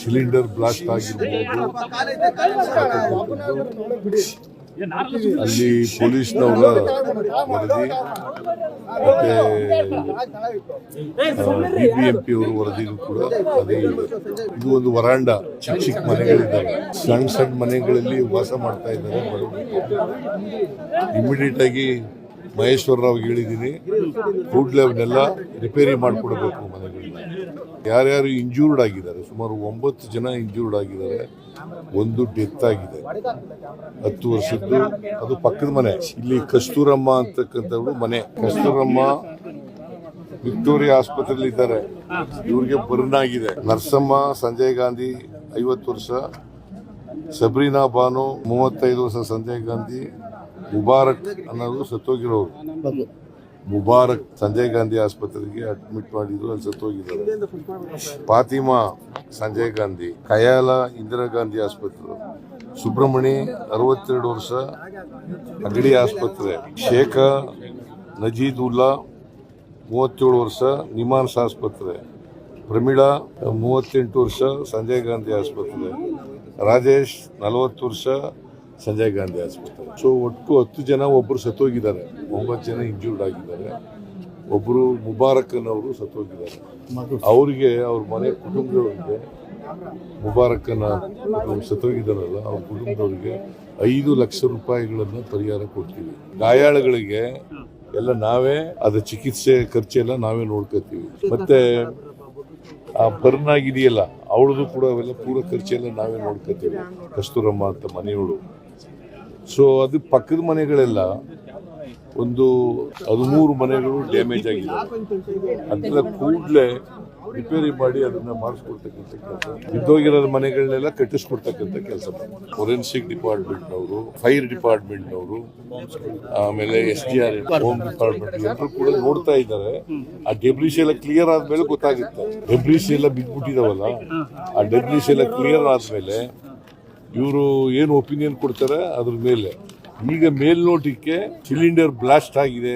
Cylinder blast ಆಗಿರ್ಬೋದು, ಅಲ್ಲಿ ಪೊಲೀಸ್ನವರ ವರದಿ ಮತ್ತೆ BBMP ಅವರ ವರದಿಗೂ ಕೂಡ ಅದೇ ಇದೆ. ಇದು ಒಂದು ವರಾಂಡ, ಚಿಕ್ಕ ಚಿಕ್ಕ ಮನೆಗಳಿದ್ದಾವೆ, ಸಣ್ಣ ಸಣ್ಣ ಮನೆಗಳಲ್ಲಿ ವಾಸ ಮಾಡ್ತಾ ಇದ್ದಾರೆ ಬಡವರು. ಇಮಿಡಿಯೇಟ್ ಆಗಿ ಮಹೇಶ್ವರ ರಾವ್ಗೆ ಹೇಳಿದ್ದೀನಿ, ಕೂಡಲೇ ಅವನ್ನೆಲ್ಲ ರಿಪೇರಿ ಮಾಡಿಕೊಡ್ಬೇಕು ಮನೆಗಳನ್ನ. ಯಾರ್ಯಾರು ಇಂಜೂರ್ಡ್ ಆಗಿದ್ದಾರೆ, ಸುಮಾರು 9 ಜನ ಇಂಜೂರ್ಡ್ ಆಗಿದ್ದಾರೆ, ಒಂದು ಡೆತ್ ಆಗಿದೆ. 10 ವರ್ಷದ್ದು, ಅದು ಪಕ್ಕದ ಮನೆ. ಇಲ್ಲಿ ಕಸ್ತೂರಮ್ಮ ಅಂತಕ್ಕಂಥವ್ರು ಮನೆ. ಕಸ್ತೂರಮ್ಮ ವಿಕ್ಟೋರಿಯಾ ಆಸ್ಪತ್ರೆಯಲ್ಲಿ ಇದ್ದಾರೆ, ಇವ್ರಿಗೆ ಬರ್ನ್ ಆಗಿದೆ. ನರ್ಸಮ್ಮ ಸಂಜಯ್ ಗಾಂಧಿ 50 ವರ್ಷ, ಸಬ್ರೀನಾ ಬಾನು 35 ವರ್ಷ, ಸಂಜಯ್ ಗಾಂಧಿ. ಮುಬಾರಕ್ ಅನ್ನೋದು ಸತ್ತೋಗಿರೋರು. ಮುಬಾರಕ್ ಸಂಜಯ್ ಗಾಂಧಿ ಆಸ್ಪತ್ರೆಗೆ ಅಡ್ಮಿಟ್ ಮಾಡಿದ್ರು, ಅಲ್ಲಿ ಸತ್ತೋಗಿದ್ದಾರೆ. ಫಾತಿಮಾ ಸಂಜಯ್ ಗಾಂಧಿ, ಕಯಾಲ ಇಂದಿರಾ ಗಾಂಧಿ ಆಸ್ಪತ್ರೆ. ಸುಬ್ರಹ್ಮಣಿ 62 ವರ್ಷ, ಅಗಡಿ ಆಸ್ಪತ್ರೆ. ಶೇಖ ನಜೀದುಲ್ಲಾ 37 ವರ್ಷ, ನಿಮಾನ್ಸ್ ಆಸ್ಪತ್ರೆ. ಪ್ರಮೀಳಾ 38 ವರ್ಷ, ಸಂಜಯ್ ಗಾಂಧಿ ಆಸ್ಪತ್ರೆ. ರಾಜೇಶ್ 40 ವರ್ಷ, ಸಂಜಯ್ ಗಾಂಧಿ ಆಸ್ಪತ್ರೆ. ಸೊ ಒಟ್ಟು 10 ಜನ, ಒಬ್ಬರು ಸತ್ತೋಗಿದ್ದಾರೆ, 9 ಜನ ಇಂಜೂರ್ಡ್ ಆಗಿದ್ದಾರೆ. ಒಬ್ಬರು ಮುಬಾರಕ್ ಅನ್ನೋರು ಸತ್ತೋಗಿದ್ದಾರೆ. ಅವ್ರಿಗೆ ಅವ್ರ ಮನೆ ಕುಟುಂಬದವ್ರಿಗೆ, ಮುಬಾರಕ್ಕನ ಸತ್ತೋಗಿದ್ದಾರಲ್ಲ ಅವ್ರ ಕುಟುಂಬದವ್ರಿಗೆ 5 ಲಕ್ಷ ರೂಪಾಯಿಗಳನ್ನು ಪರಿಹಾರ ಕೊಡ್ತೀವಿ. ಗಾಯಾಳುಗಳಿಗೆ ಎಲ್ಲ ನಾವೇ, ಅದ ಚಿಕಿತ್ಸೆ ಖರ್ಚೆಲ್ಲ ನಾವೇ ನೋಡ್ಕೊತೀವಿ. ಮತ್ತೆ ಆ ಬರ್ನ್ ಆಗಿದೆಯಲ್ಲ ಅವಳದು ಕೂಡ ಅವೆಲ್ಲ ಪೂರ ಖರ್ಚೆಲ್ಲ ನಾವೇ ನೋಡ್ಕೊತೀವಿ, ಕಸ್ತೂರಮ್ಮ ಅಂತ ಮನೆಯವಳು. ಸೊ ಅದು ಪಕ್ಕದ ಮನೆಗಳೆಲ್ಲ ಒಂದು 13 ಮನೆಗಳು ಡ್ಯಾಮೇಜ್ ಆಗಿದೆ. ಅದನ್ನ ಕೂಡಲೇ ರಿಪೇರಿ ಮಾಡಿ ಅದನ್ನ ಮಾಡಿಸ್ಕೊಡ್ತಕ್ಕಂಥ ಕೆಲಸ, ಬಿದ್ದೋಗಿರೋ ಮನೆಗಳನ್ನೆಲ್ಲ ಕಟ್ಟಿಸ್ಕೊಡ್ತಕ್ಕಂಥ ಕೆಲಸ. ಫೋರೆನ್ಸಿಕ್ ಡಿಪಾರ್ಟ್ಮೆಂಟ್ನವರು, ಫೈರ್ ಡಿಪಾರ್ಟ್ಮೆಂಟ್ನವರು, ಆಮೇಲೆ SDRF, ಹೋಮ್ ಡಿಪಾರ್ಟ್ಮೆಂಟ್ ಎಲ್ಲರೂ ಕೂಡ ನೋಡ್ತಾ ಇದ್ದಾರೆ. ಆ ಡೆಬ್ರಿಸ್ ಎಲ್ಲ ಕ್ಲಿಯರ್ ಆದ್ಮೇಲೆ ಗೊತ್ತಾಗುತ್ತೆ. ಡೆಬ್ರಿಸ್ ಎಲ್ಲ ಬಿದ್ದ್ಬಿಟ್ಟಿದಾವಲ್ಲ, ಆ ಡೆಬ್ರಿಸ್ ಎಲ್ಲ ಕ್ಲಿಯರ್ ಆದ್ಮೇಲೆ ಇವರು ಏನು ಒಪಿನಿಯನ್ ಕೊಡ್ತಾರೆ ಅದ್ರ ಮೇಲೆ. ಈಗ ಮೇಲ್ನೋಟಕ್ಕೆ ಸಿಲಿಂಡರ್ ಬ್ಲಾಸ್ಟ್ ಆಗಿದೆ.